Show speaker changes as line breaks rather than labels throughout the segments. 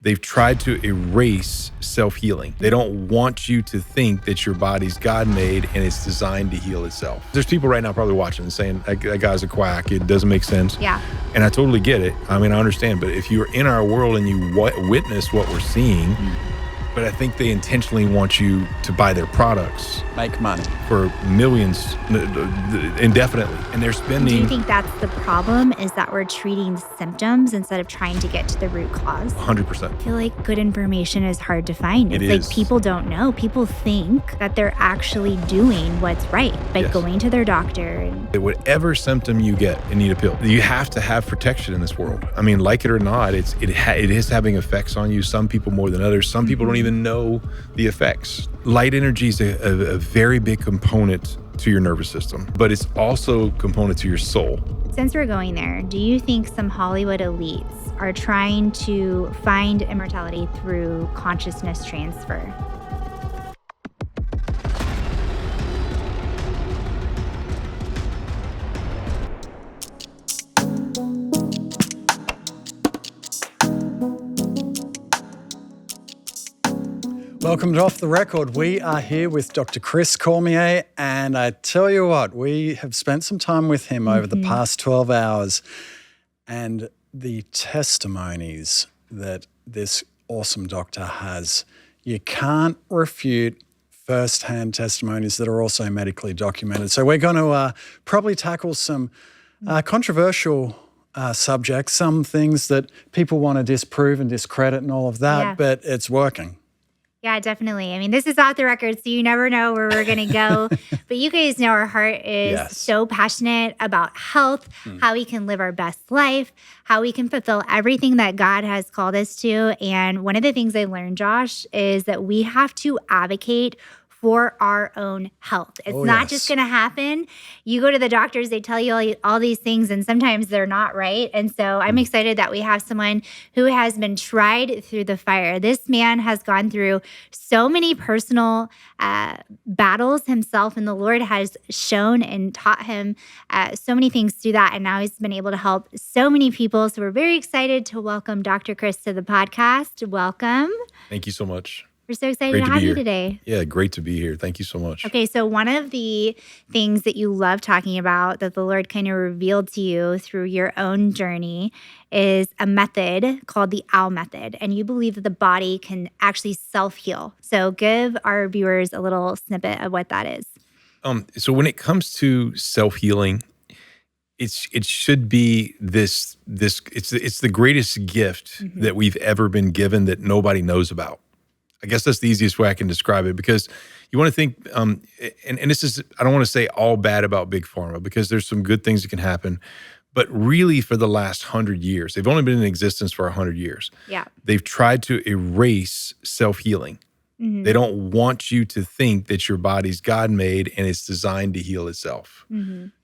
They've tried to erase self-healing. They don't want you to think that your body's God-made and it's designed to heal itself. There's people right now probably watching and saying, that guy's a quack. It doesn't make sense.
Yeah.
And I totally get it. I mean, I understand. But if you're in our world and you witness what we're seeing, but I think they intentionally want you to buy their products.
Make money.
For millions indefinitely. And they're spending...
Do you think that's the problem, is that we're treating symptoms instead of trying to get to the root cause?
100%.
I feel like good information is hard to find. It's like people don't know. People think that they're actually doing what's right by going to their doctor.
Whatever symptom you get and need a pill, you have to have protection in this world. I mean, like it or not, it is having effects on you. Some people more than others. Some people don't even know the effects. Light energy is a very big component to your nervous system, but it's also a component to your soul.
Since we're going there, do you think some Hollywood elites are trying to find immortality through consciousness transfer?
Welcome to Off the Record. We are here with Dr. Chris Cormier, and I tell you what, we have spent some time with him over the past 12 hours, and the testimonies that this awesome doctor has, you can't refute first-hand testimonies that are also medically documented. So we're going to probably tackle some controversial subjects, some things that people want to disprove and discredit and all of that, but it's working.
Yeah, definitely. I mean, this is off the record, so you never know where we're going to go. But you guys know our heart is so passionate about health, how we can live our best life, how we can fulfill everything that God has called us to. And one of the things I learned, Josh, is that we have to advocate for our own health. It's not just going to happen. You go to the doctors, they tell you all these things, and sometimes they're not right. And so I'm excited that we have someone who has been tried through the fire. This man has gone through so many personal battles himself, and the Lord has shown and taught him so many things through that. And now he's been able to help so many people. So we're very excited to welcome Dr. Chris to the podcast. Welcome.
Thank you so much.
We're so excited to have you today.
Yeah, great to be here. Thank you so much.
Okay, so one of the things that you love talking about that the Lord kind of revealed to you through your own journey is a method called the OWL method. And you believe that the body can actually self-heal. So give our viewers a little snippet of what that is.
So when it comes to self-healing, it should be it's the greatest gift that we've ever been given that nobody knows about. I guess that's the easiest way I can describe it, because you want to think, and this is, I don't want to say all bad about Big Pharma, because there's some good things that can happen, but really for the last 100 years, they've only been in existence for 100 years.
Yeah.
They've tried to erase self-healing. They don't want you to think that your body's God-made and it's designed to heal itself.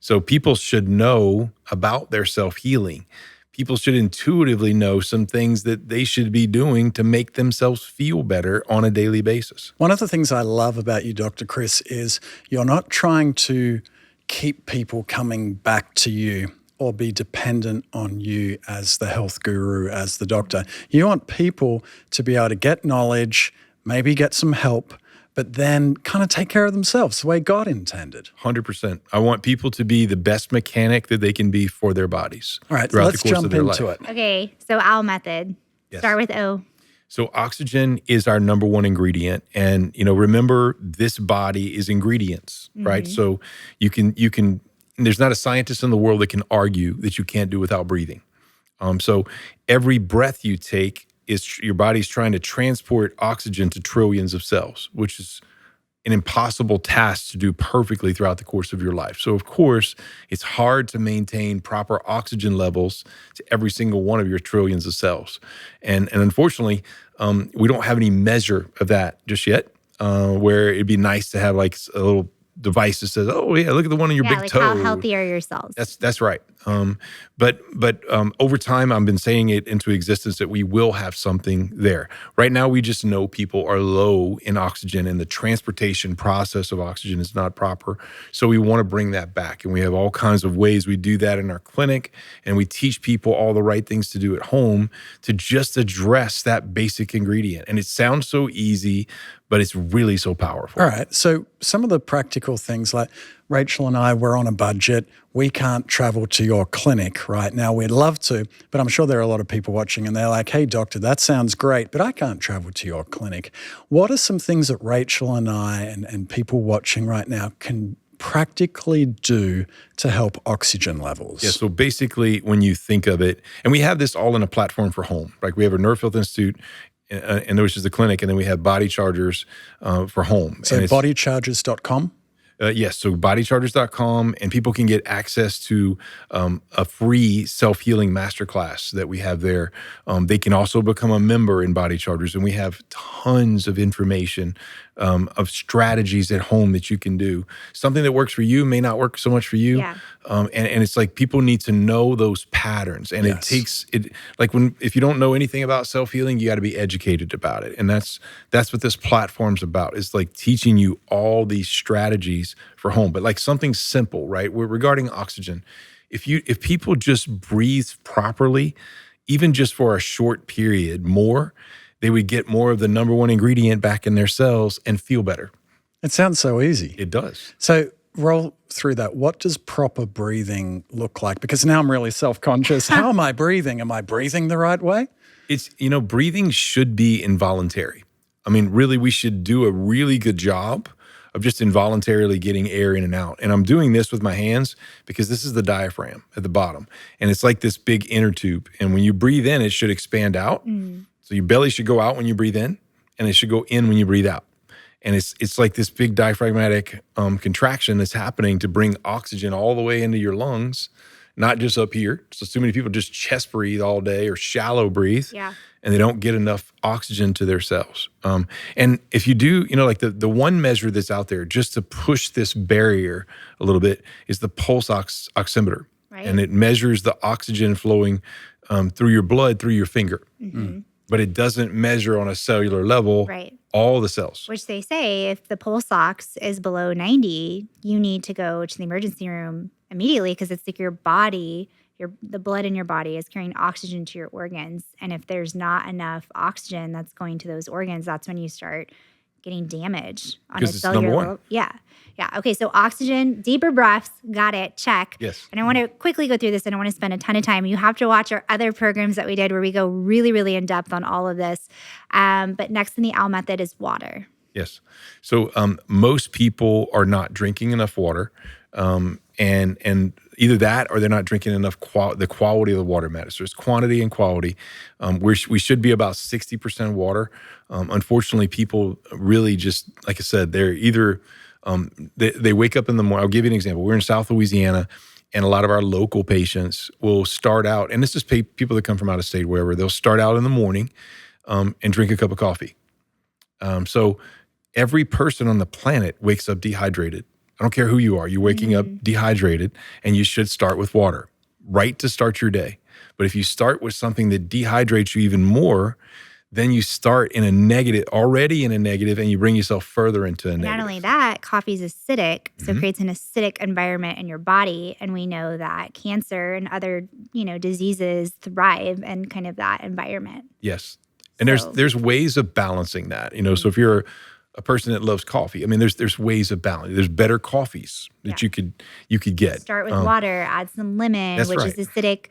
So people should know about their self-healing. People should intuitively know some things that they should be doing to make themselves feel better on a daily basis.
One of the things I love about you, Dr. Chris, is you're not trying to keep people coming back to you or be dependent on you as the health guru, as the doctor. You want people to be able to get knowledge, maybe get some help, but then kind of take care of themselves the way God intended.
100%. I want people to be the best mechanic that they can be for their bodies.
All right, let's jump into it.
Okay, so OWL method. Start with O.
So oxygen is our number one ingredient. And, remember, this body is ingredients, right? So you can, there's not a scientist in the world that can argue that you can't do without breathing. So every breath you take, your body's trying to transport oxygen to trillions of cells, which is an impossible task to do perfectly throughout the course of your life. So, of course, it's hard to maintain proper oxygen levels to every single one of your trillions of cells. And unfortunately, we don't have any measure of that just yet, where it'd be nice to have like a little device that says, "Oh yeah, look at the one on your big
like
toe."
how healthy are your cells?
That's right. But over time, I've been saying it into existence that we will have something there. Right now, we just know people are low in oxygen, and the transportation process of oxygen is not proper. So we want to bring that back, and we have all kinds of ways we do that in our clinic, and we teach people all the right things to do at home to just address that basic ingredient. And it sounds so easy, but it's really so powerful.
All right. So some of the practical things, like Rachel and I, we're on a budget. We can't travel to your clinic right now. We'd love to, but I'm sure there are a lot of people watching and they're like, hey, doctor, that sounds great, but I can't travel to your clinic. What are some things that Rachel and I and people watching right now can practically do to help oxygen levels?
Yeah, so basically when you think of it, and we have this all in a platform for home. Like we have a Nerve Health Institute, and which is the clinic, and then we have body chargers for home.
So bodychargers.com?
Yes, so bodychargers.com, and people can get access to a free self-healing masterclass that we have there. They can also become a member in Body Chargers, and we have tons of information of strategies at home that you can do. Something that works for you may not work so much for you.
Yeah.
And it's like people need to know those patterns. And
Yes.
it takes it like if you don't know anything about self-healing, you got to be educated about it. And that's what this platform's about. It's like teaching you all these strategies for home. But like something simple, right? Regarding oxygen, if people just breathe properly, even just for a short period more, they would get more of the number one ingredient back in their cells and feel better.
It sounds so easy.
It does.
So roll through that. What does proper breathing look like? Because now I'm really self-conscious. How am I breathing? Am I breathing the right way?
It's, breathing should be involuntary. I mean, really, we should do a really good job of just involuntarily getting air in and out. And I'm doing this with my hands because this is the diaphragm at the bottom. And it's like this big inner tube. And when you breathe in, it should expand out. So your belly should go out when you breathe in, and it should go in when you breathe out. And it's like this big diaphragmatic contraction that's happening to bring oxygen all the way into your lungs, not just up here. So many people just chest breathe all day or shallow breathe, and they don't get enough oxygen to their cells. And if you do, like the one measure that's out there just to push this barrier a little bit is the pulse oximeter.
Right.
And it measures the oxygen flowing through your blood, through your finger. But it doesn't measure on a cellular level all the cells.
Which they say if the pulse ox is below 90, you need to go to the emergency room immediately because it's like your body, the blood in your body is carrying oxygen to your organs. And if there's not enough oxygen that's going to those organs, that's when you start getting damage on a cellular level. Yeah. Okay. So oxygen, deeper breaths. Got it. Check.
Yes.
And I want to quickly go through this. I don't want to spend a ton of time. You have to watch our other programs that we did where we go really, really in depth on all of this. But next in the OWL method is water.
Yes. So most people are not drinking enough water. And either that or they're not drinking enough. The quality of the water matters. So there's quantity and quality. We should be about 60% water. Unfortunately, people really just, like I said, they're either they wake up in the morning. I'll give you an example. We're in South Louisiana, and a lot of our local patients will start out, and this is people that come from out of state, wherever, they'll start out in the morning and drink a cup of coffee. So every person on the planet wakes up dehydrated. I don't care who you are. You're waking up dehydrated, and you should start with water, right, to start your day. But if you start with something that dehydrates you even more, then you start already in a negative, and you bring yourself further into a negative.
Not only that, coffee is acidic, so it creates an acidic environment in your body. And we know that cancer and other, diseases thrive in kind of that environment.
Yes. And there's ways of balancing that. So if you're a person that loves coffee, I mean, there's ways of balancing. There's better coffees that you could get.
Start with water, add some lemon, which is acidic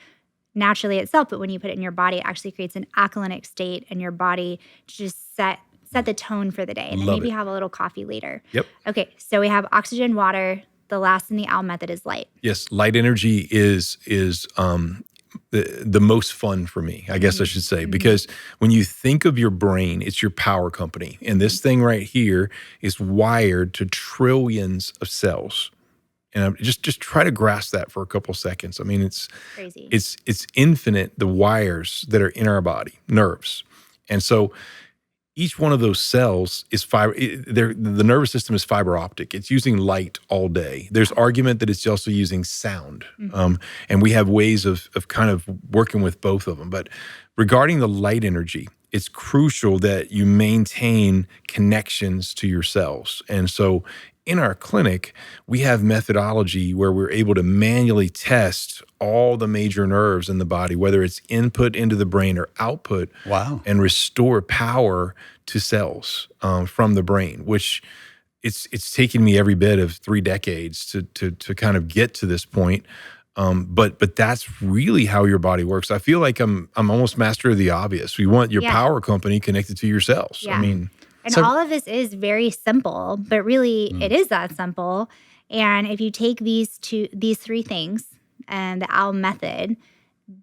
naturally itself, but when you put it in your body, it actually creates an alkalinic state in your body to just set the tone for the day. And then maybe have a little coffee later.
Yep.
Okay, so we have oxygen, water. The last in the OWL method is light.
Yes, light energy is the most fun for me, I guess I should say, because when you think of your brain, it's your power company. And this thing right here is wired to trillions of cells. And just try to grasp that for a couple seconds. I mean, it's
crazy.
It's infinite, the wires that are in our body, nerves. And so each one of those cells is fiber. The nervous system is fiber optic. It's using light all day. There's argument that it's also using sound. And we have ways of kind of working with both of them. But regarding the light energy, it's crucial that you maintain connections to your cells. And so in our clinic, we have methodology where we're able to manually test all the major nerves in the body, whether it's input into the brain or output, and restore power to cells from the brain, which it's taken me every bit of 3 decades to kind of get to this point. But that's really how your body works. I feel like I'm almost master of the obvious. We want your power company connected to your cells.
Yeah. And all of this is very simple, but really it is that simple. And if you take these 3 things and the OWL method,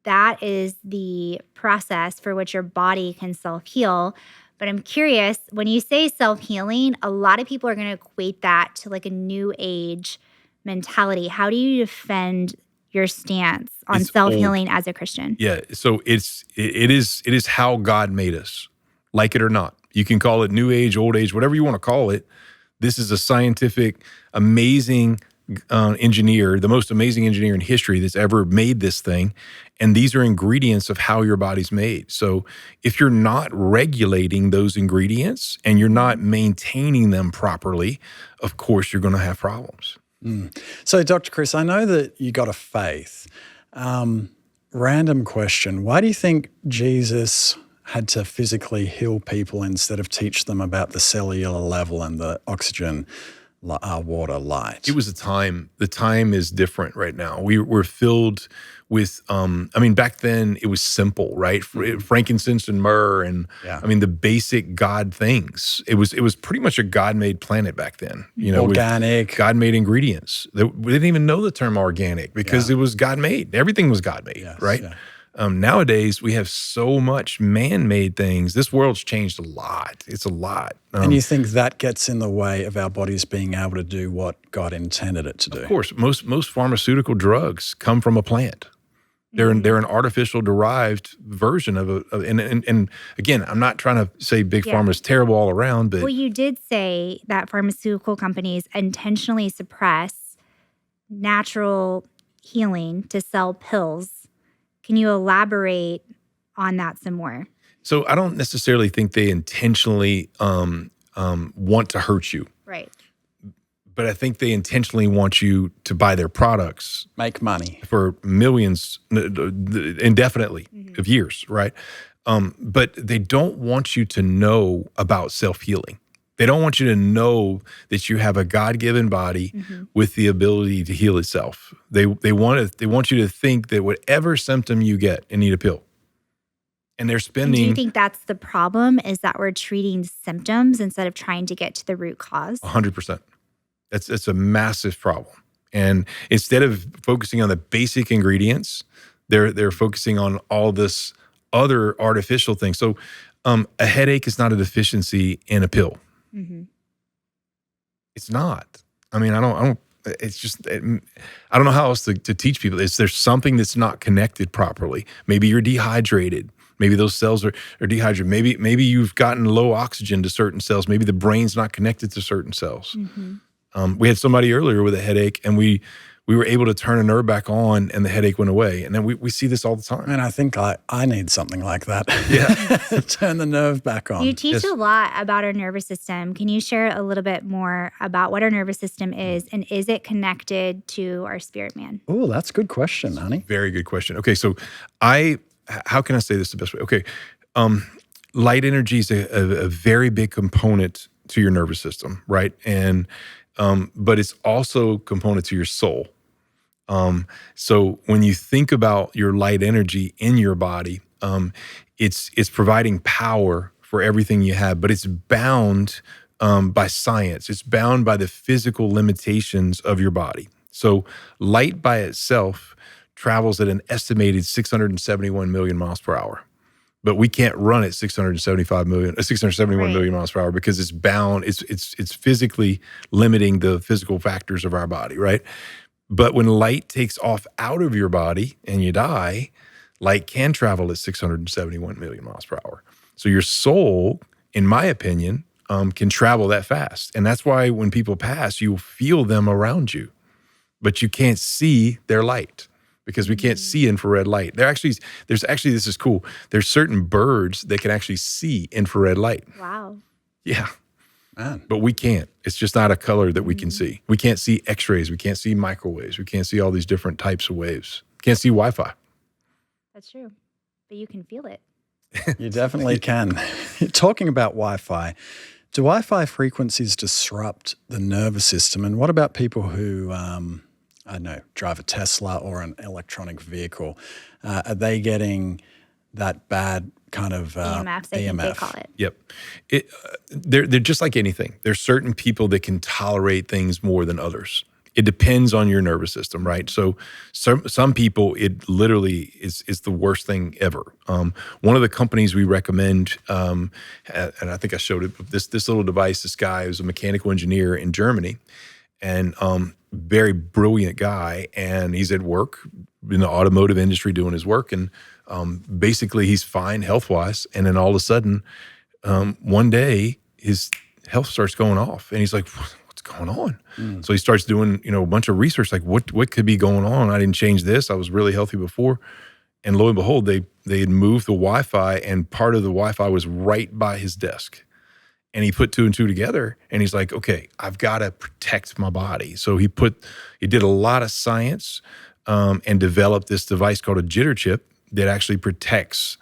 that is the process for which your body can self-heal. But I'm curious, when you say self-healing, a lot of people are going to equate that to like a new age mentality. How do you defend your stance on self-healing as a Christian?
Yeah, so it is how God made us, like it or not. You can call it new age, old age, whatever you want to call it. This is a scientific, amazing engineer, the most amazing engineer in history that's ever made this thing. And these are ingredients of how your body's made. So if you're not regulating those ingredients and you're not maintaining them properly, of course, you're going to have problems.
So, Dr. Chris, I know that you got a faith. Random question. Why do you think Jesus had to physically heal people instead of teach them about the cellular level and the oxygen, water, light?
It was a time. The time is different right now. We're filled with, back then it was simple, right? Frankincense and myrrh and, the basic God things. It was pretty much a God-made planet back then.
Organic.
God-made ingredients. We didn't even know the term organic because it was God-made. Everything was God-made, right? Yeah. Nowadays, we have so much man-made things. This world's changed a lot. It's a lot.
And you think that gets in the way of our bodies being able to do what God intended it to do?
Of course. Most pharmaceutical drugs come from a plant. They're an artificial derived version of and again, I'm not trying to say big pharma is terrible all around, but
you did say that pharmaceutical companies intentionally suppress natural healing to sell pills. Can you elaborate on that some more?
So I don't necessarily think they intentionally want to hurt you.
Right.
But I think they intentionally want you to buy their products.
Make money.
For millions, indefinitely, of years, right? But they don't want you to know about self-healing. They don't want you to know that you have a God-given body with the ability to heal itself. They want you to think that whatever symptom you get, you need a pill. And they're spending.
Do you think that's the problem? Is that we're treating symptoms instead of trying to get to the root cause?
100%. That's a massive problem. And instead of focusing on the basic ingredients, they're focusing on all this other artificial things. So a headache is not a deficiency in a pill. It's not. I don't. It's just. I don't know how else to teach people. There's something that's not connected properly. Maybe you're dehydrated. Maybe those cells are dehydrated. Maybe you've gotten low oxygen to certain cells. Maybe the brain's not connected to certain cells. We had somebody earlier with a headache, and we were able to turn a nerve back on, and the headache went away. And then we see this all the time.
And I think I need something like that.
Yeah.
Turn the nerve back on.
You teach a lot about our nervous system. Can you share a little bit more about what our nervous system is, and is it connected to our spirit man?
Oh, that's a good question, honey.
Very good question. Okay, so how can I say this the best way? Okay, light energy is a very big component to your nervous system, right? And but it's also a component to your soul. So when you think about your light energy in your body, it's providing power for everything you have, but it's bound by science. It's bound by the physical limitations of your body. So light by itself travels at an estimated 671 million miles per hour. But we can't run at 671 million miles per hour because it's bound. It's physically limiting the physical factors of our body, right? But when light takes off out of your body and you die, light can travel at 671 million miles per hour. So your soul in my opinion, can travel that fast. And that's why when people pass, you feel them around you, but you can't see their light because we can't see infrared light. There's actually, this is cool. There's certain birds that can actually see infrared light.
Wow.
Yeah.
Man.
But we can't. It's just not a color that we can see. We can't see X-rays. We can't see microwaves. We can't see all these different types of waves. Can't see Wi-Fi.
That's true. But you can feel it.
You definitely can. Talking about Wi-Fi, do Wi-Fi frequencies disrupt the nervous system? And what about people who, I don't know, drive a Tesla or an electronic vehicle? Are they getting that bad kind of
EMFs, I think they call it.
Yep. They're just like anything. There's certain people that can tolerate things more than others. It depends on your nervous system, right? So some people, it literally is the worst thing ever. One of the companies we recommend, and I think I showed it, this little device, this guy was a mechanical engineer in Germany, and very brilliant guy, and he's at work in the automotive industry doing his work, and basically he's fine health-wise, and then all of a sudden, one day, his health starts going off, and he's like, what's going on? So he starts doing, a bunch of research, like what could be going on? I didn't change this. I was really healthy before. And lo and behold, they had moved the Wi-Fi, and part of the Wi-Fi was right by his desk. And he put two and two together, and he's like, okay, I've got to protect my body. So he did a lot of science and developed this device called a jitter chip that actually protects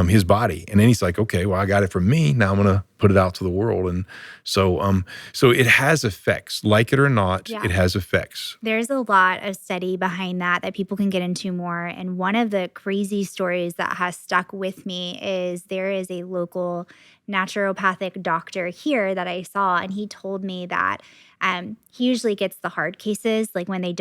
his body. And then he's like, okay, well, I got it from me. Now I'm going to put it out to the world. And so it has effects. Like it or not, it has effects.
There's a lot of study behind that people can get into more. And one of the crazy stories that has stuck with me is there is a local naturopathic doctor here that I saw, and he told me that he usually gets the hard cases, like when they've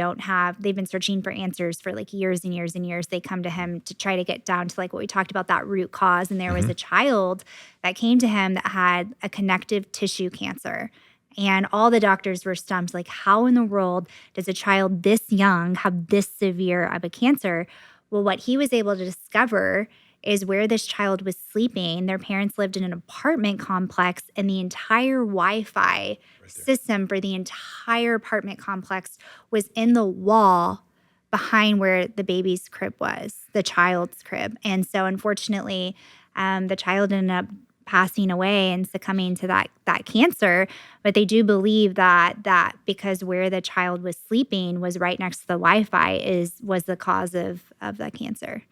been searching for answers for like years and years and years. They come to him to try to get down to like what we talked about, that root cause. And there was a child that came to him that had a connective tissue cancer. And all the doctors were stumped, like, how in the world does a child this young have this severe of a cancer? Well, what he was able to discover is where this child was sleeping. Their parents lived in an apartment complex, and the entire Wi-Fi system for the entire apartment complex was in the wall behind where the baby's crib was, the child's crib. And so unfortunately, the child ended up passing away and succumbing to that cancer. But they do believe that because where the child was sleeping was right next to the Wi-Fi was the cause of the cancer.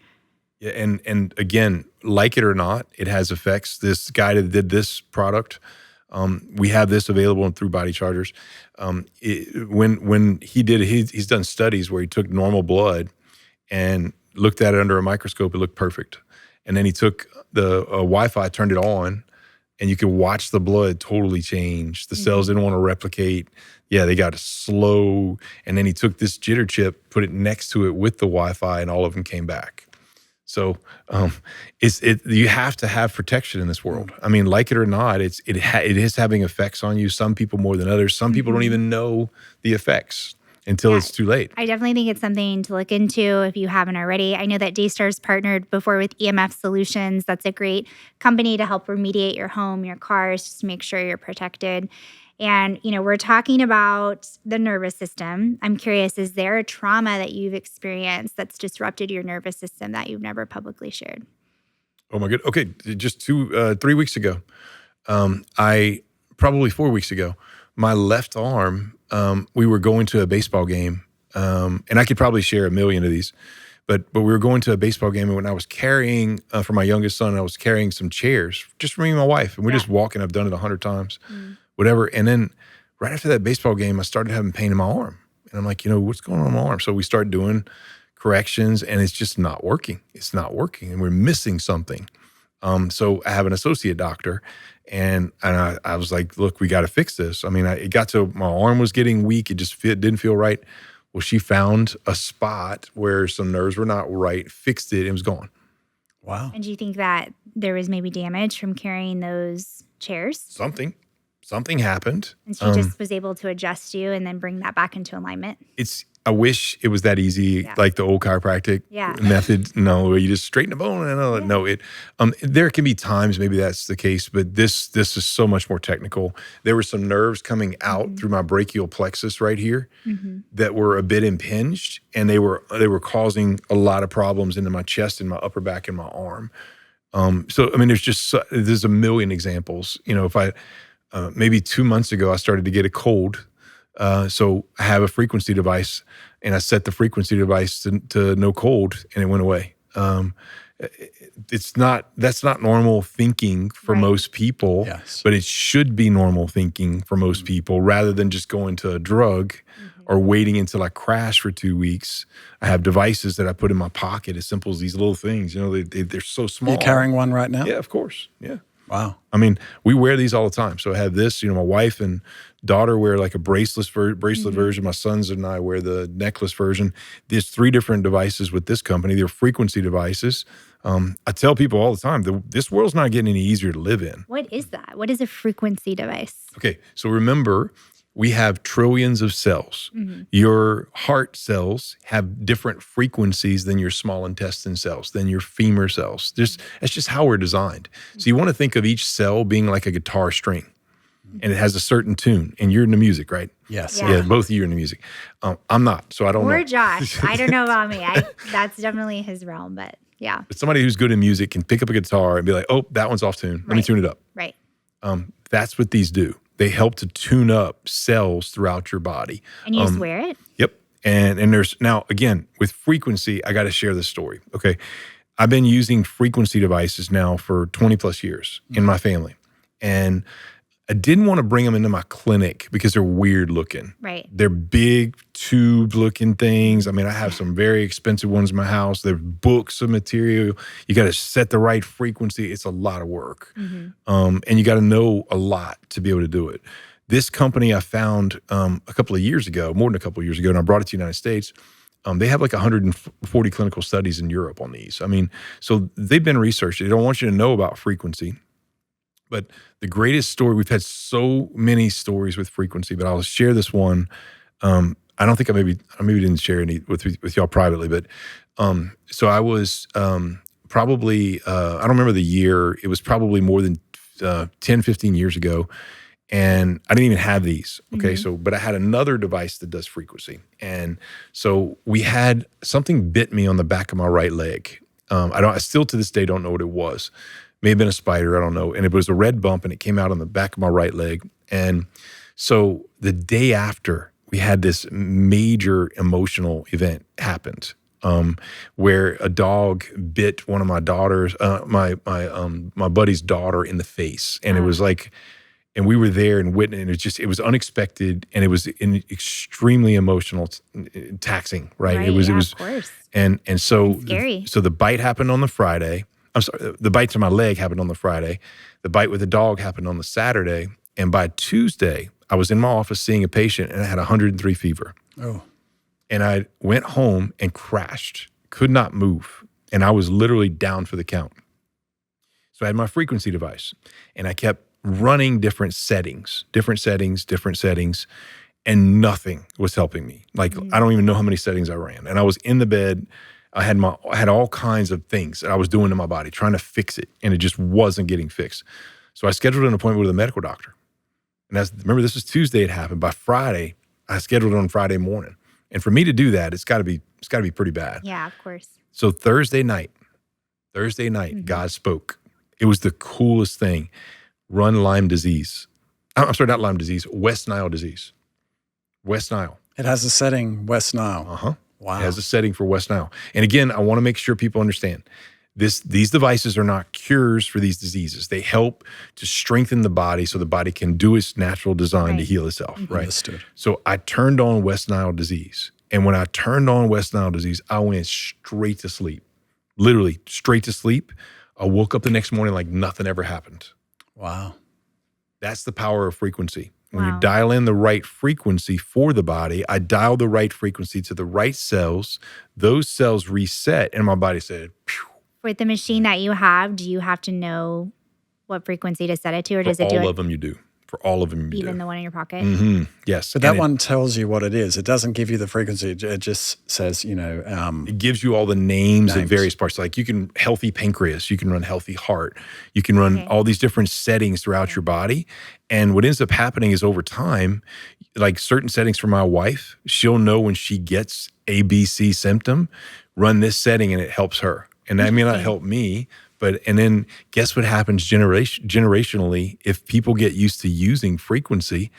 Yeah, and again, like it or not, it has effects. This guy that did this product, we have this available through Body Chargers. When he did it, he's done studies where he took normal blood and looked at it under a microscope. It looked perfect. And then he took the Wi-Fi, turned it on, and you could watch the blood totally change. The cells didn't want to replicate. Yeah, they got slow. And then he took this jitter chip, put it next to it with the Wi-Fi, and all of them came back. So you have to have protection in this world. I mean, like it or not, it is having effects on you. Some people more than others. Some people don't even know the effects until it's too late.
I definitely think it's something to look into if you haven't already. I know that Daystar's partnered before with EMF Solutions. That's a great company to help remediate your home, your cars, just to make sure you're protected. And, we're talking about the nervous system. I'm curious, is there a trauma that you've experienced that's disrupted your nervous system that you've never publicly shared?
Oh my God. Okay. Just 3 weeks ago, probably 4 weeks ago, my left arm, we were going to a baseball game. And I could probably share a million of these, but we were going to a baseball game. And when I was carrying, for my youngest son, I was carrying some chairs just for me and my wife. And we're just walking. I've done it 100 times. Whatever. And then right after that baseball game, I started having pain in my arm. And I'm like, what's going on in my arm? So we start doing corrections, and it's just not working. It's not working, and we're missing something. So I have an associate doctor, and I was like, look, we got to fix this. I mean, it got to my arm was getting weak. It just didn't feel right. Well, she found a spot where some nerves were not right, fixed it, and it was gone.
Wow.
And do you think that there was maybe damage from carrying those chairs?
Something happened.
And she just was able to adjust you and then bring that back into alignment?
I wish it was that easy, like the old chiropractic method. No, where you just straighten the bone. No, there can be times maybe that's the case, but this is so much more technical. There were some nerves coming out through my brachial plexus right here that were a bit impinged, and they were causing a lot of problems into my chest and my upper back and my arm. So I mean, there's a million examples. If I maybe 2 months ago I started to get a cold. So I have a frequency device, and I set the frequency device to no cold, and it went away. That's not normal thinking for most people, but it should be normal thinking for most people, rather than just going to a drug or waiting until I crash for 2 weeks. I have devices that I put in my pocket, as simple as these little things. They're so small.
You're carrying one right now?
Yeah, of course. Yeah.
Wow.
I mean, we wear these all the time. So I have this, my wife and daughter wear like a bracelet version. My sons and I wear the necklace version. There's 3 different devices with this company. They're frequency devices. I tell people all the time, this world's not getting any easier to live in.
What is that? What is a frequency device?
Okay. So remember, we have trillions of cells. Your heart cells have different frequencies than your small intestine cells, than your femur cells. That's just how we're designed. So you want to think of each cell being like a guitar string, and it has a certain tune. And you're into music, right?
Yes.
Yeah, both of you are into music. I'm not, so I don't know.
Or Josh. I don't know about me. That's definitely his realm, but yeah.
But somebody who's good in music can pick up a guitar and be like, oh, that one's off tune. Let me tune it up.
Right.
That's what these do. They help to tune up cells throughout your body.
And you just wear it?
Yep. And there's now, again, with frequency, I got to share this story. Okay. I've been using frequency devices now for 20 plus years in my family. And I didn't want to bring them into my clinic because they're weird looking.
Right.
They're big tube looking things. I mean, I have some very expensive ones in my house. They're books of material. You got to set the right frequency. It's a lot of work. And you got to know a lot to be able to do it. This company I found a couple of years ago, more than a couple of years ago, and I brought it to the United States. They have like 140 clinical studies in Europe on these. I mean, so they've been researched. They don't want you to know about frequency. But the greatest story, we've had so many stories with frequency, but I'll share this one. I don't think I maybe didn't share any with y'all privately, but so I was probably, I don't remember the year. It was probably more than 10, 15 years ago. And I didn't even have these. Okay. But I had another device that does frequency. And so we had something bit me on the back of my right leg. I still to this day don't know what it was. May have been a spider, I don't know. And it was a red bump, and it came out on the back of my right leg. And so the day after, we had this major emotional event happened, where a dog bit one of my daughters, my buddy's daughter in the face. And it was like, and we were there and witnessed, and it was unexpected, and it was extremely emotional, taxing, right? It was,
of course.
And so,
scary.
So the bite happened on the Friday. I'm sorry, the bite to my leg happened on the Friday. The bite with the dog happened on the Saturday. And by Tuesday, I was in my office seeing a patient, and I had 103 fever.
Oh.
And I went home and crashed, could not move. And I was literally down for the count. So I had my frequency device, and I kept running different settings, and nothing was helping me. Like, I don't even know how many settings I ran. And I was in the bed. I had all kinds of things that I was doing to my body, trying to fix it, and it just wasn't getting fixed. So I scheduled an appointment with a medical doctor. And remember, this was Tuesday it happened. By Friday, I scheduled it on Friday morning. And for me to do that, it's got to be pretty bad.
Yeah, of course.
So Thursday night, God spoke. It was the coolest thing. Run Lyme disease. I'm sorry, not Lyme disease, West Nile disease. West Nile.
It has a setting, West Nile.
Uh-huh.
Wow.
It has a setting for West Nile. And again, I want to make sure people understand these devices are not cures for these diseases. They help to strengthen the body so the body can do its natural design to heal itself, right?
Understood.
So I turned on West Nile disease. And when I turned on West Nile disease, I went straight to sleep. Literally straight to sleep. I woke up the next morning like nothing ever happened.
Wow.
That's the power of frequency. When you dial in the right frequency for the body, I dialed the right frequency to the right cells. Those cells reset, and my body said, phew.
With the machine that you have, do you have to know what frequency to set it to, or does it do it?
For all of them, you do. For all of them, you
even
do.
the one in your pocket.
Mm-hmm. Yes.
But that one tells you what it is. It doesn't give you the frequency. It just says,
it gives you all the names of various parts. Like you can healthy pancreas, you can run healthy heart, you can run all these different settings throughout your body. And what ends up happening is over time, like certain settings for my wife, she'll know when she gets A, B, C symptom, run this setting and it helps her. And that may not help me, and then guess what happens generationally? If people get used to using frequency,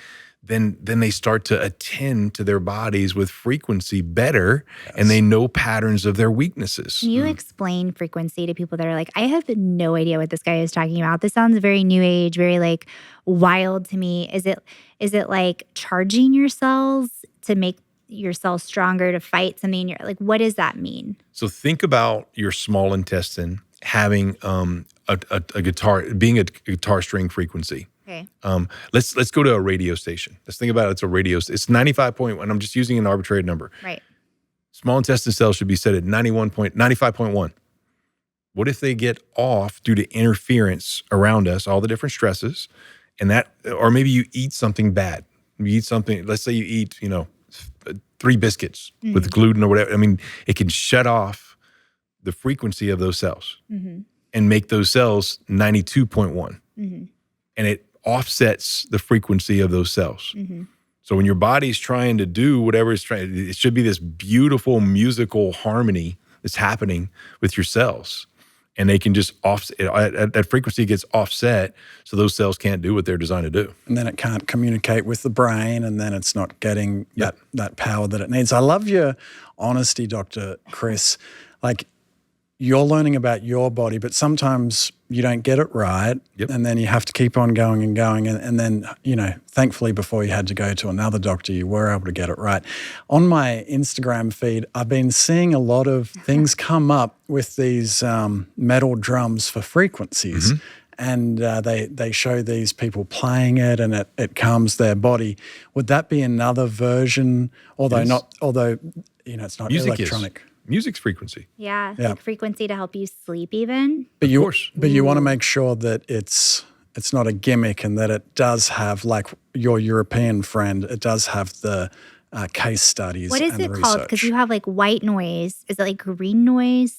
then they start to attend to their bodies with frequency better, and they know patterns of their weaknesses.
Can you explain frequency to people that are like, I have no idea what this guy is talking about? This sounds very new age, very like wild to me. Is it like charging your cells to make your cells stronger to fight something? You're like, what does that mean?
So think about your small intestine having a guitar, being a guitar string frequency.
Okay.
Let's go to a radio station. Let's think about it. It's a radio. It's 95.1. I'm just using an arbitrary number.
Right.
Small intestine cells should be set at 95.1. What if they get off due to interference around us, all the different stresses, or maybe you eat something bad. You eat something. Let's say you eat, 3 biscuits with gluten or whatever. I mean, it can shut off the frequency of those cells and make those cells 92.1. And it offsets the frequency of those cells. So when your body's trying to do whatever it's trying, it should be this beautiful musical harmony that's happening with your cells. And they can just offset, that frequency gets offset, so those cells can't do what they're designed to do.
And then it can't communicate with the brain, and then it's not getting that power that it needs. I love your honesty, Dr. Chris. Like, you're learning about your body, but sometimes you don't get it right. And then you have to keep on going and going. And then, thankfully before you had to go to another doctor, you were able to get it right. On my Instagram feed, I've been seeing a lot of things come up with these metal drums for frequencies. And they show these people playing it, and it calms their body. Would that be another version, although it's not
Music
electronic?
Music's frequency.
Yeah. Like frequency to help you sleep even.
But you want to make sure that it's not a gimmick, and that it does have, like your European friend, it does have the case studies.
What is it called? Because you have like white noise. Is it like green noise?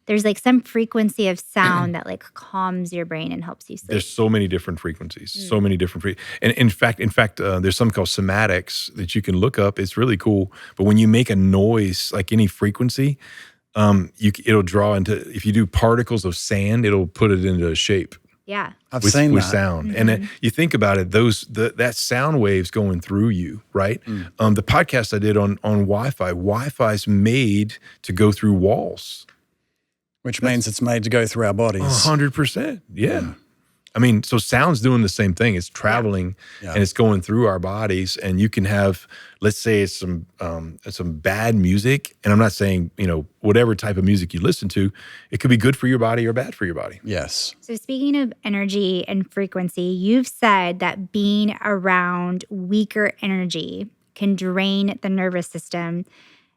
There's like some frequency of sound that like calms your brain and helps you sleep.
There's so many different frequencies, so many different and in fact, there's something called somatics that you can look up. It's really cool. But when you make a noise, like any frequency, it'll draw into. If you do particles of sand, it'll put it into a shape.
Yeah,
I've seen
with
that.
sound, and you think about it, that sound waves going through you, right? The podcast I did on Wi-Fi. Wi-Fi's made to go through walls.
Which means it's made to go through our bodies.
100%. Yeah. I mean, so sound's doing the same thing. It's traveling and it's going through our bodies. And you can have, let's say it's some bad music. And I'm not saying, whatever type of music you listen to, it could be good for your body or bad for your body.
Yes.
So speaking of energy and frequency, you've said that being around weaker energy can drain the nervous system.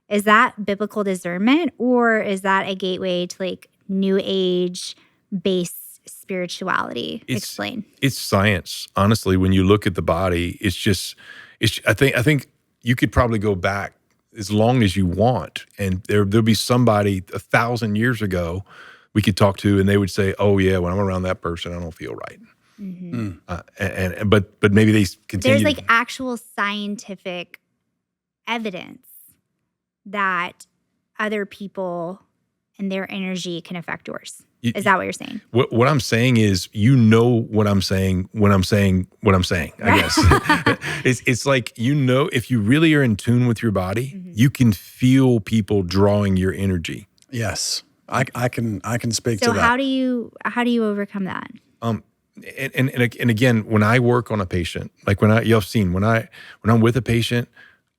Is that biblical discernment, or is that a gateway to like new age based spirituality? Explain.
It's science. Honestly, when you look at the body, I think you could probably go back as long as you want, and there'll be somebody 1,000 years ago we could talk to, and they would say, "Oh yeah, when I'm around that person, I don't feel right." But maybe they continue.
There's like actual scientific evidence that other people and their energy can affect yours. Is that what you're saying?
What I'm saying is, what I'm saying when I'm saying what I'm saying, I guess. It's like, if you really are in tune with your body, you can feel people drawing your energy.
Yes. I can speak to
so
that.
So how do you overcome that?
And again, when I work on a patient, like when I'm with a patient,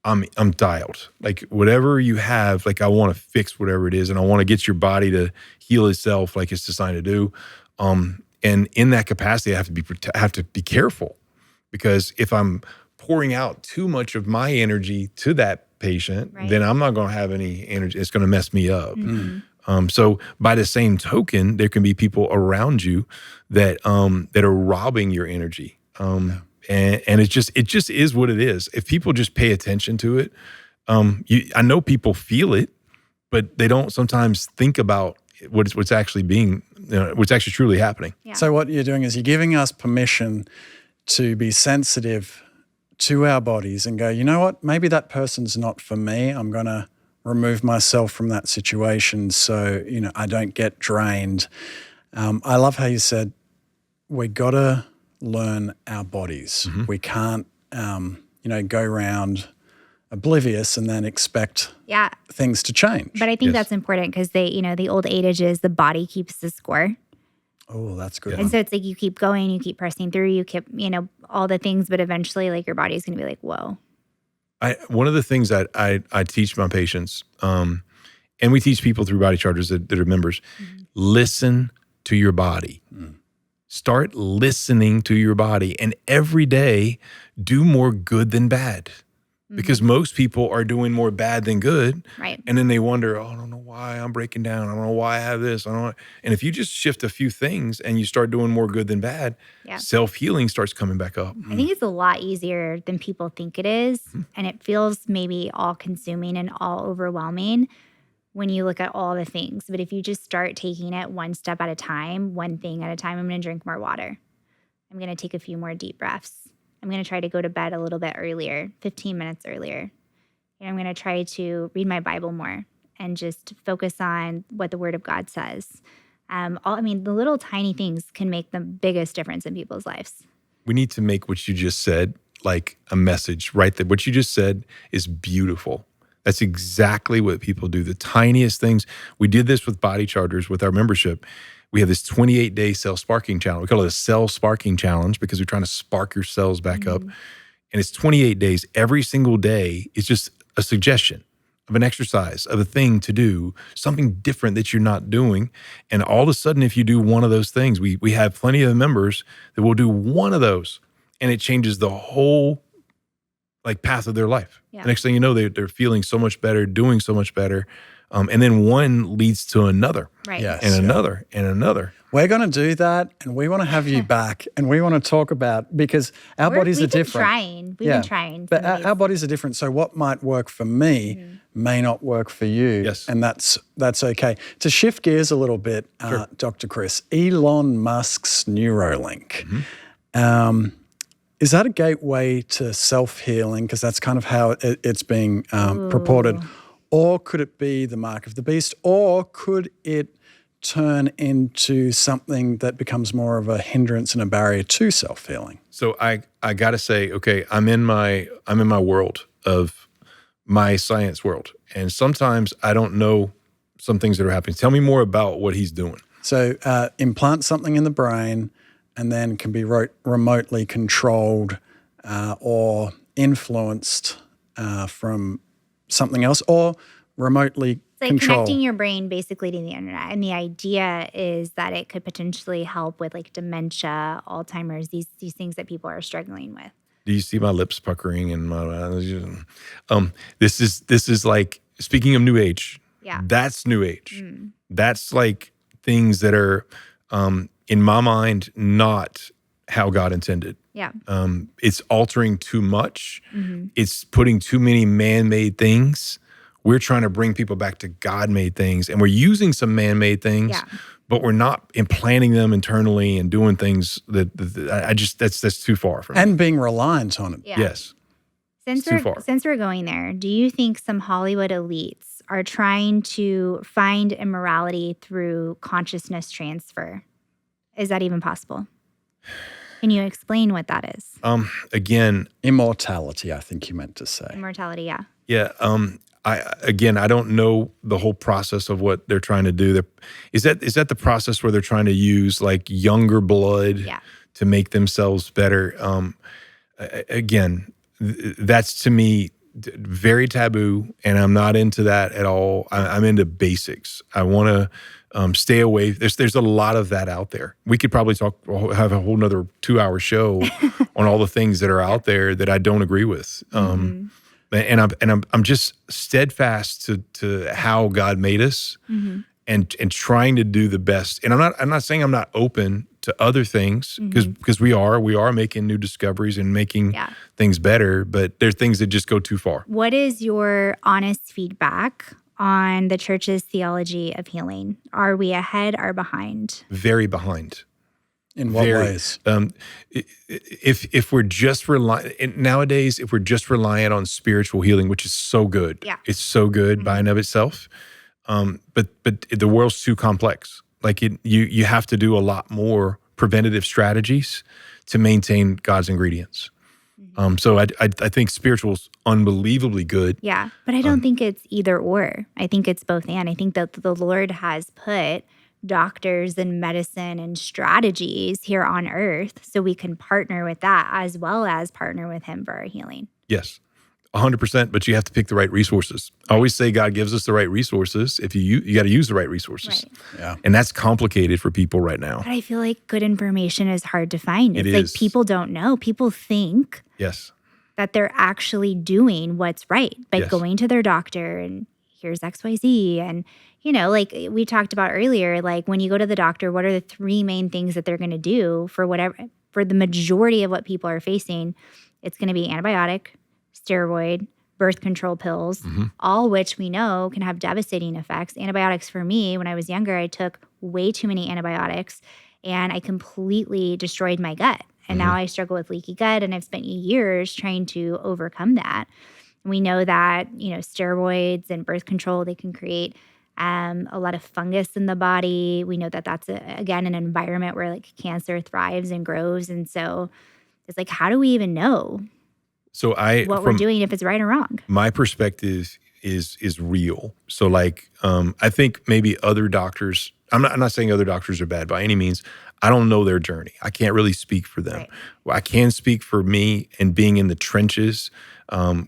I'm dialed. Like whatever you have, like I want to fix whatever it is, and I want to get your body to heal itself like it's designed to do. And in that capacity, I have to be careful, because if I'm pouring out too much of my energy to that patient, then I'm not going to have any energy. It's going to mess me up. So by the same token, there can be people around you that are robbing your energy. And it just is what it is. If people just pay attention to it, I know people feel it, but they don't sometimes think about what's actually being, what's actually truly happening.
Yeah.
So what you're doing is you're giving us permission to be sensitive to our bodies and go, you know what, maybe that person's not for me. I'm going to remove myself from that situation so, I don't get drained. I love how you said we got to learn our bodies.
Mm-hmm.
We can't, go around oblivious and then expect things to change.
But I think that's important because the old adage is the body keeps the score.
Oh, that's good.
And so it's like you keep going, you keep pressing through, you keep, all the things, but eventually like your body's going to be like, whoa.
One of the things that I teach my patients, and we teach people through body charters that are members, listen to your body. Start listening to your body, and every day do more good than bad. Because most people are doing more bad than good.
Right.
And then they wonder, I don't know why I'm breaking down. I don't know why I have this. And if you just shift a few things and you start doing more good than bad, self-healing starts coming back up.
I think it's a lot easier than people think it is. And it feels maybe all consuming and all overwhelming when you look at all the things. But if you just start taking it one step at a time, one thing at a time, I'm going to drink more water. I'm going to take a few more deep breaths. I'm going to try to go to bed a little bit earlier, 15 minutes earlier. And I'm going to try to read my Bible more and just focus on what the Word of God says. The little tiny things can make the biggest difference in people's lives.
We need to make what you just said like a message, right? That what you just said is beautiful. That's exactly what people do. The tiniest things. We did this with body charters with our membership. We have this 28-day cell sparking challenge. We call it a cell sparking challenge because we're trying to spark your cells back up. And it's 28 days. Every single day is just a suggestion of an exercise, of a thing to do, something different that you're not doing. And all of a sudden, if you do one of those things, we have plenty of members that will do one of those, and it changes the whole path of their life.
Yeah.
The next thing you know, they're feeling so much better, doing so much better. And then one leads to another,
right?
Yes,
and another, and another.
We're going to do that, and we want to have you back, and we want to talk about, because our bodies are different.
We've been trying.
But our bodies are different, so what might work for me may not work for you,
Yes.
and that's okay. To shift gears a little bit, Dr. Chris, Elon Musk's Neuralink. Is that a gateway to self-healing? Because that's kind of how it's being purported. Or could it be the mark of the beast? Or could it turn into something that becomes more of a hindrance and a barrier to self-healing?
So I got to say, okay, I'm in my world of my science world, and sometimes I don't know some things that are happening. Tell me more about what he's doing.
So implant something in the brain, and then can be remotely controlled or influenced from something else, or remotely
It's connecting your brain basically to the internet. And the idea is that it could potentially help with dementia, Alzheimer's, these things that people are struggling with.
Do you see my lips puckering and my this is like, speaking of new age.
Yeah.
That's new age. That's things that are in my mind not how God intended.
Yeah.
It's altering too much. It's putting too many man-made things. We're trying to bring people back to God-made things, and we're using some man-made things, but we're not implanting them internally and doing things that that's too far from me.
And being reliant on it.
Yeah.
Yes.
Since we're going there, do you think some Hollywood elites are trying to find immorality through consciousness transfer? Is that even possible? Can you explain what that is?
Again,
Immortality, I think you meant to say.
Immortality, yeah.
Yeah. I don't know the whole process of what they're trying to do. Is that the process where they're trying to use younger blood to make themselves better? Again, that's to me very taboo, and I'm not into that at all. I'm into basics. I want to stay away. There's a lot of that out there. We could probably have a whole nother 2-hour show on all the things that are out there that I don't agree with. And I'm just steadfast to how God made us, and trying to do the best. And I'm not saying I'm not open to other things because we are making new discoveries and making things better, but there's things that just go too far.
What is your honest feedback on the church's theology of healing? Are we ahead or behind?
Very behind.
In what ways?
If we're just nowadays, if we're just reliant on spiritual healing, which is so good, it's so good by and of itself. But the world's too complex. Like you have to do a lot more preventative strategies to maintain God's ingredients. So I think spiritual's unbelievably good.
Yeah, but I don't think it's either or. I think it's both and. I think that the Lord has put doctors and medicine and strategies here on earth so we can partner with that as well as partner with him for our healing.
Yes, 100%, but you have to pick the right resources. I always say God gives us the right resources. If you got to use the right resources.
Right.
Yeah.
And that's complicated for people right now.
But I feel like good information is hard to find. It's
like
people don't know. People think that they're actually doing what's right by going to their doctor and here's XYZ. And, like we talked about earlier, like when you go to the doctor, what are the 3 main things that they're going to do for the majority of what people are facing? It's going to be antibiotic, steroid, birth control pills, all which we know can have devastating effects. Antibiotics for me, when I was younger, I took way too many antibiotics and I completely destroyed my gut. And now I struggle with leaky gut and I've spent years trying to overcome that. We know that, steroids and birth control, they can create a lot of fungus in the body. We know that that's, again, an environment where like cancer thrives and grows. And so it's like, how do we even know what we're doing if it's right or wrong?
My perspective is real. So like, I think maybe other doctors, I'm not saying other doctors are bad by any means. I don't know their journey. I can't really speak for them. Right. Well, I can speak for me and being in the trenches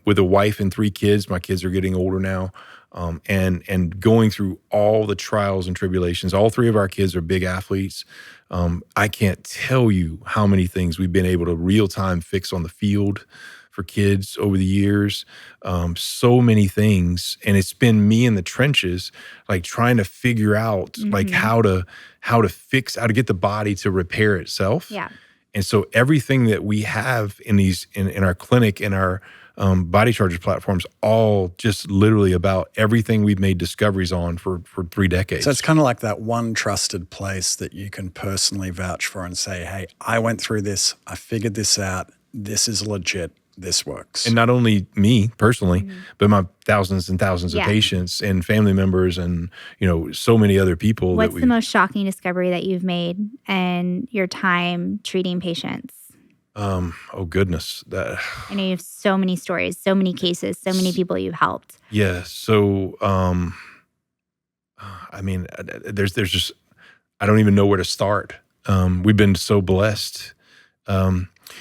with a wife and 3 kids. My kids are getting older now. And going through all the trials and tribulations. All 3 of our kids are big athletes. I can't tell you how many things we've been able to real time fix on the field for kids over the years. So many things. And it's been me in the trenches, like trying to figure out like how to get the body to repair itself.
Yeah.
And so everything that we have in our clinic, in our body charger platforms, all just literally about everything we've made discoveries on for 3 decades.
So it's kind of like that one trusted place that you can personally vouch for and say, hey, I went through this, I figured this out, this is legit, this works.
And not only me personally, but my thousands and thousands of patients and family members and, so many other people.
What's the most shocking discovery that you've made in your time treating patients?
Oh goodness.
I know you have so many stories, so many cases, so many people you've helped.
Yeah. So, I mean, there's just, I don't even know where to start. We've been so blessed.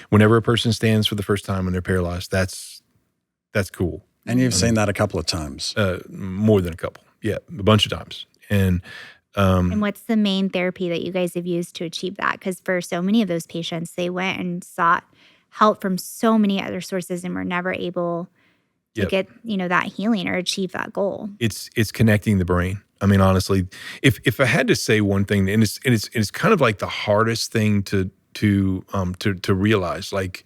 Whenever a person stands for the first time when they're paralyzed, that's cool.
And you've seen that a couple of times.
More than a couple. Yeah. A bunch of times. And
what's the main therapy that you guys have used to achieve that? Because for so many of those patients, they went and sought help from so many other sources and were never able to get, that healing or achieve that goal.
It's connecting the brain. I mean, honestly, if I had to say one thing, and it's kind of like the hardest thing to realize. Like,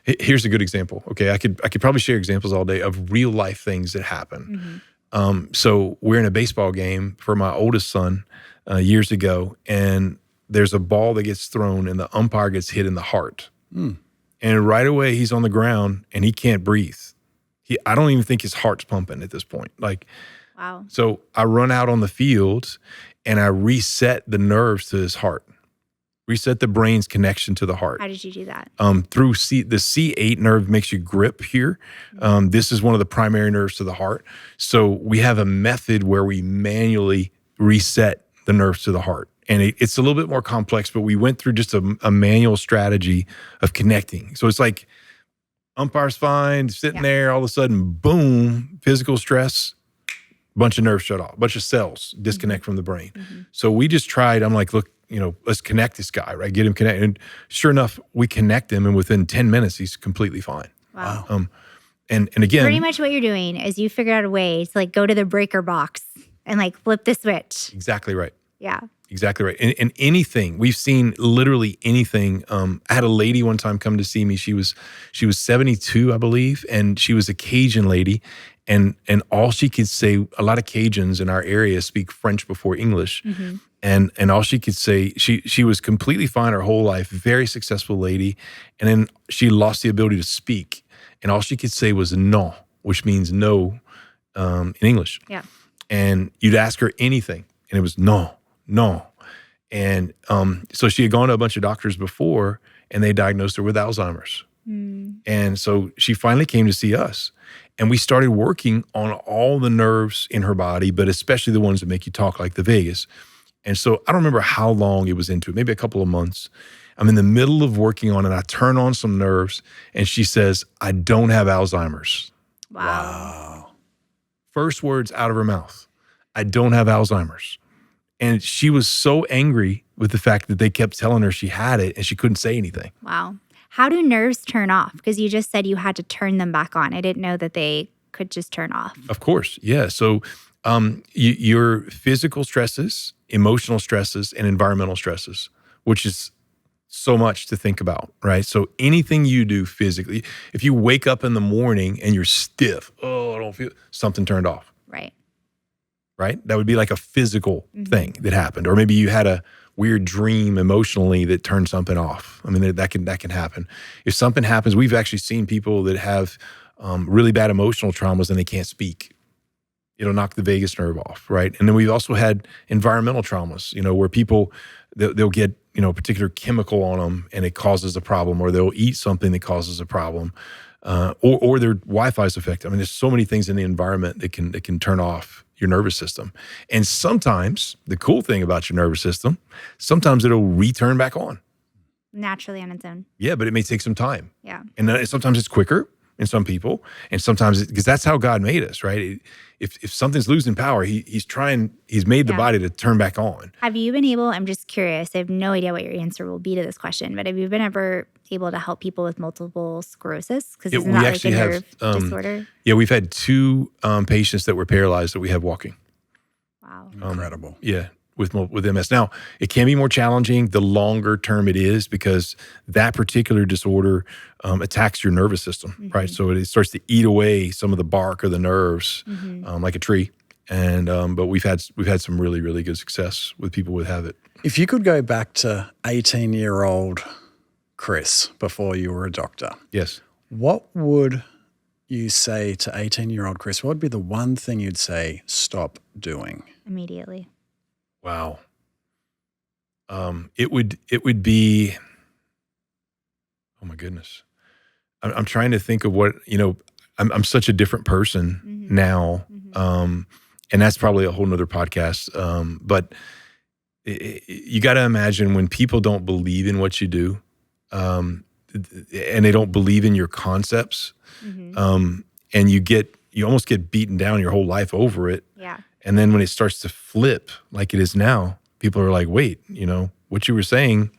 here's a good example. Okay, I could probably share examples all day of real life things that happen. So we're in a baseball game for my oldest son years ago, and there's a ball that gets thrown, and the umpire gets hit in the heart. And right away, he's on the ground, and he can't breathe. I don't even think his heart's pumping at this point. Like,
wow.
So I run out on the field, and I reset the nerves to his heart. Reset the brain's connection to the heart.
How did you do that?
Through the C8 nerve makes you grip here. This is one of the primary nerves to the heart. So we have a method where we manually reset the nerves to the heart. And it's a little bit more complex, but we went through just a manual strategy of connecting. So it's like umpire's fine, sitting there, all of a sudden, boom, physical stress, bunch of nerves shut off, bunch of cells disconnect from the brain. So we just tried, I'm like, look, let's connect this guy, right? Get him connected. And sure enough, we connect him, and within 10 minutes, he's completely fine.
Wow.
And again,
pretty much what you're doing is you figure out a way to like go to the breaker box and like flip the switch.
Exactly right.
Yeah.
Exactly right. And anything, we've seen literally anything. I had a lady one time come to see me. She was 72, I believe, and she was a Cajun lady. And all she could say, a lot of Cajuns in our area speak French before English. And all she could say, she was completely fine her whole life, very successful lady. And then she lost the ability to speak. And all she could say was non, which means no in English.
Yeah.
And you'd ask her anything, and it was no. And so she had gone to a bunch of doctors before, and they diagnosed her with Alzheimer's. And so she finally came to see us. And we started working on all the nerves in her body, but especially the ones that make you talk, like the vagus. And so I don't remember how long it was into it, maybe a couple of months. I'm in the middle of working on it. I turn on some nerves, and she says, I don't have Alzheimer's.
Wow.
First words out of her mouth, I don't have Alzheimer's. And she was so angry with the fact that they kept telling her she had it and she couldn't say anything.
Wow. How do nerves turn off? Because you just said you had to turn them back on. I didn't know that they could just turn off.
Of course, yeah. So your physical stresses, emotional stresses, and environmental stresses, which is so much to think about, right? So anything you do physically, if you wake up in the morning and you're stiff, I don't feel, something turned off. Right? That would be like a physical thing that happened. Or maybe you had a weird dream emotionally that turned something off. I mean, that can happen. If something happens, we've actually seen people that have really bad emotional traumas and they can't speak. It'll knock the vagus nerve off, right? And then we've also had environmental traumas, where people, they'll get, a particular chemical on them and it causes a problem, or they'll eat something that causes a problem, or their Wi-Fi's affected. I mean, there's so many things in the environment that can turn off your nervous system. And sometimes, the cool thing about your nervous system, sometimes it'll return back on.
Naturally on its own.
Yeah, but it may take some time.
Yeah.
And sometimes it's quicker in some people, and sometimes, because that's how God made us, right? If something's losing power, he's made the body to turn back on.
Have you been able, I'm just curious, I have no idea what your answer will be to this question, but have you been ever able to help people with multiple sclerosis? Because isn't that like a nerve disorder?
Yeah, we've had 2 patients that were paralyzed that we have walking.
Wow.
Incredible.
Yeah, with MS. Now, it can be more challenging the longer term it is, because that particular disorder attacks your nervous system, right? So it starts to eat away some of the bark or the nerves, like a tree. And but we've had some really, really good success with people who have it.
If you could go back to 18-year-old Chris before you were a doctor,
Yes.
what would you say to 18-year-old Chris? What would be the one thing you'd say, stop doing?
Immediately.
Wow. It would be, oh my goodness. I'm trying to think of what, I'm such a different person now. And that's probably a whole nother podcast. But you got to imagine when people don't believe in what you do, and they don't believe in your concepts, and you almost get beaten down your whole life over it.
Yeah.
And then when it starts to flip like it is now, people are like, wait, what you were saying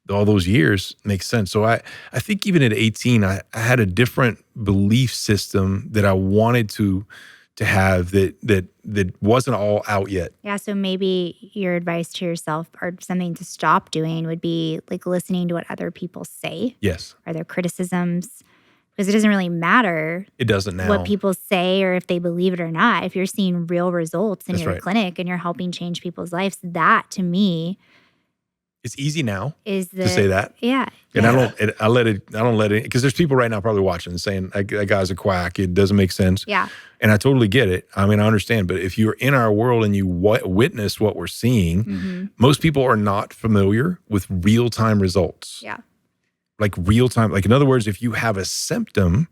all those years makes sense. So I think even at 18, I had a different belief system that I wanted to have that wasn't all out yet.
Yeah, so maybe your advice to yourself or something to stop doing would be like listening to what other people say.
Yes.
Or their criticisms. Because it doesn't really matter.
It doesn't now.
What people say or if they believe it or not. If you're seeing real results in
That's
your
right.
clinic and you're helping change people's lives, that to me
it's easy now
is
to say that.
Yeah.
And
yeah.
I don't let it, because there's people right now probably watching and saying, that guy's a quack. It doesn't make sense.
Yeah.
And I totally get it. I mean, I understand. But if you're in our world and you witness what we're seeing, most people are not familiar with real-time results.
Yeah.
Like real-time. Like, in other words, if you have a symptom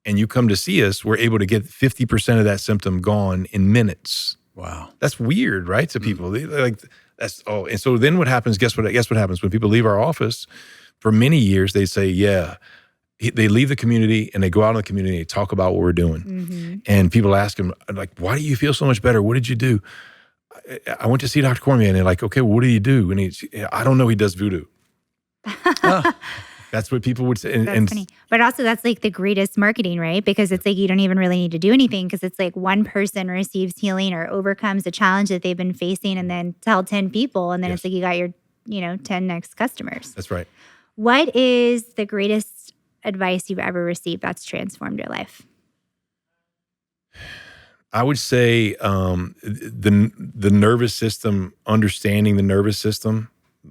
and you come to see us, we're able to get 50% of that symptom gone in minutes.
Wow.
That's weird, right? To people. They're like, and so then what happens, guess what happens when people leave our office? For many years, they say, they leave the community and they go out in the community and they talk about what we're doing. And people ask them, like, why do you feel so much better? What did you do? I went to see Dr. Cormier, and they're like, okay, well, what did he do? And I don't know, he does voodoo. That's what people would say.
That's funny. But also that's like the greatest marketing, right? Because it's like you don't even really need to do anything because it's like one person receives healing or overcomes a challenge that they've been facing and then tell 10 people. And then it's like you got your, 10 next customers.
That's right.
What is the greatest advice you've ever received that's transformed your life?
I would say the nervous system, understanding the nervous system.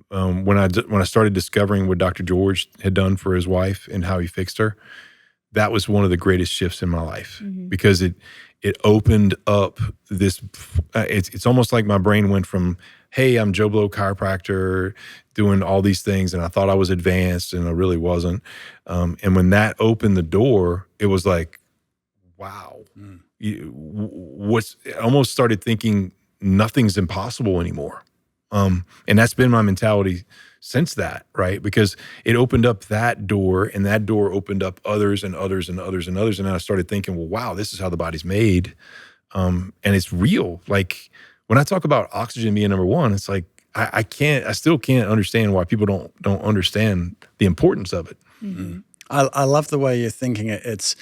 When I started discovering what Dr. George had done for his wife and how he fixed her, that was one of the greatest shifts in my life because it opened up this. It's almost like my brain went from, hey, I'm Joe Blow chiropractor doing all these things, and I thought I was advanced, and I really wasn't. And when that opened the door, it was like, wow. I almost started thinking nothing's impossible anymore. And that's been my mentality since that, right? Because it opened up that door, and that door opened up others and others and others and others. And then I started thinking, well, wow, this is how the body's made. And it's real. Like when I talk about oxygen being number one, it's like, I still can't understand why people don't understand the importance of it.
Mm-hmm. I love the way you're thinking it. It's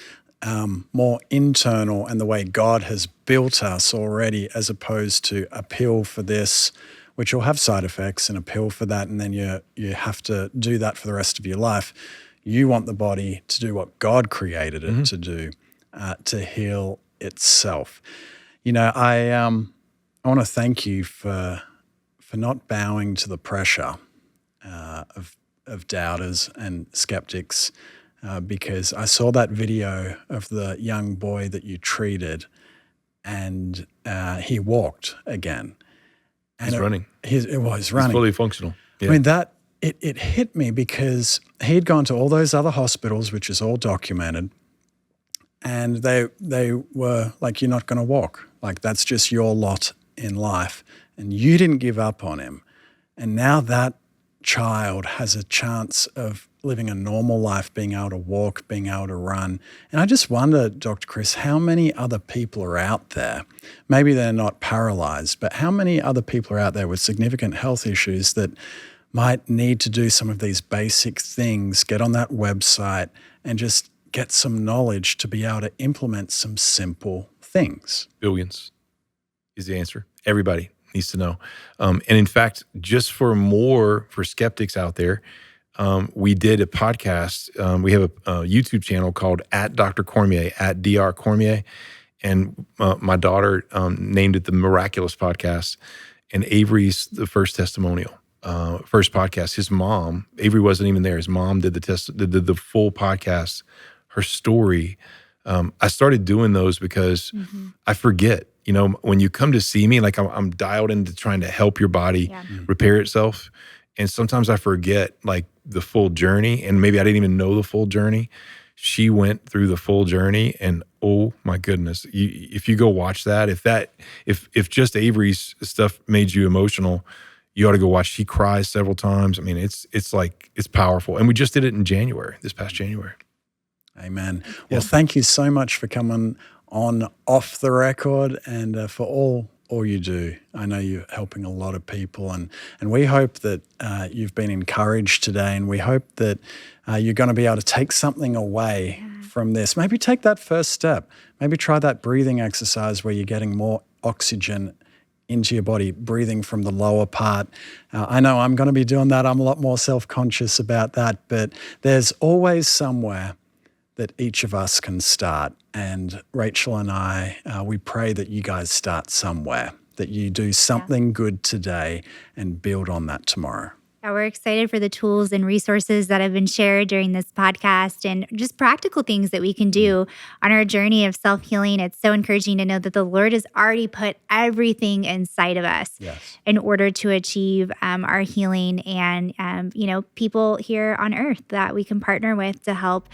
more internal and the way God has built us already, as opposed to a pill for this, which will have side effects, and a pill for that, and then you have to do that for the rest of your life. You want the body to do what God created it to do, to heal itself. I want to thank you for not bowing to the pressure of doubters and skeptics, because I saw that video of the young boy that you treated, and he walked again. And
he's running.
He's running.
He's fully functional. Yeah.
I mean, it hit me because he'd gone to all those other hospitals, which is all documented, and they were like, you're not going to walk. Like, that's just your lot in life. And you didn't give up on him. And now that child has a chance of living a normal life, being able to walk, being able to run. And I just wonder, Dr. Chris, how many other people are out there? Maybe they're not paralyzed, but how many other people are out there with significant health issues that might need to do some of these basic things, get on that website and just get some knowledge to be able to implement some simple things?
Billions is the answer. Everybody needs to know. And in fact, just for skeptics out there, we did a podcast. We have a YouTube channel called @Dr. Cormier, @Dr. Cormier. And my daughter named it the Miraculous Podcast. And Avery's the first testimonial, first podcast. His mom, Avery wasn't even there. His mom did the full podcast, her story. I started doing those because I forget. When you come to see me, like I'm dialed into trying to help your body repair itself. And sometimes I forget like the full journey, and maybe I didn't even know the full journey. She went through the full journey, and oh my goodness, if you go watch that, if just Avery's stuff made you emotional, you ought to go watch. She cries several times. I mean, it's powerful. And we just did it in this past January.
Amen. Well, thank you so much for coming on Off the Record, and for all you do. I know you're helping a lot of people, and we hope that you've been encouraged today, and we hope that you're going to be able to take something away from this. Maybe take that first step. Maybe try that breathing exercise where you're getting more oxygen into your body, breathing from the lower part. I know I'm going to be doing that. I'm a lot more self-conscious about that, but there's always somewhere that each of us can start. And Rachel and I, we pray that you guys start somewhere, that you do something good today and build on that tomorrow.
Yeah, we're excited for the tools and resources that have been shared during this podcast, and just practical things that we can do on our journey of self-healing. It's so encouraging to know that the Lord has already put everything inside of us in order to achieve our healing, and people here on earth that we can partner with to help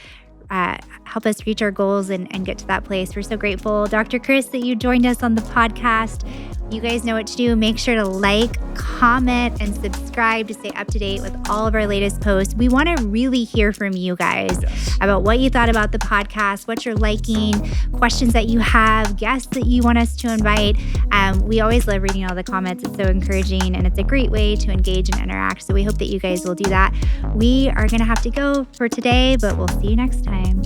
us reach our goals and get to that place. We're so grateful, Dr. Chris, that you joined us on the podcast. You guys know what to do. Make sure to like, comment, and subscribe to stay up to date with all of our latest posts. We want to really hear from you guys about what you thought about the podcast, what you're liking, questions that you have, guests that you want us to invite. We always love reading all the comments. It's so encouraging, and it's a great way to engage and interact. So we hope that you guys will do that. We are going to have to go for today, but we'll see you next time.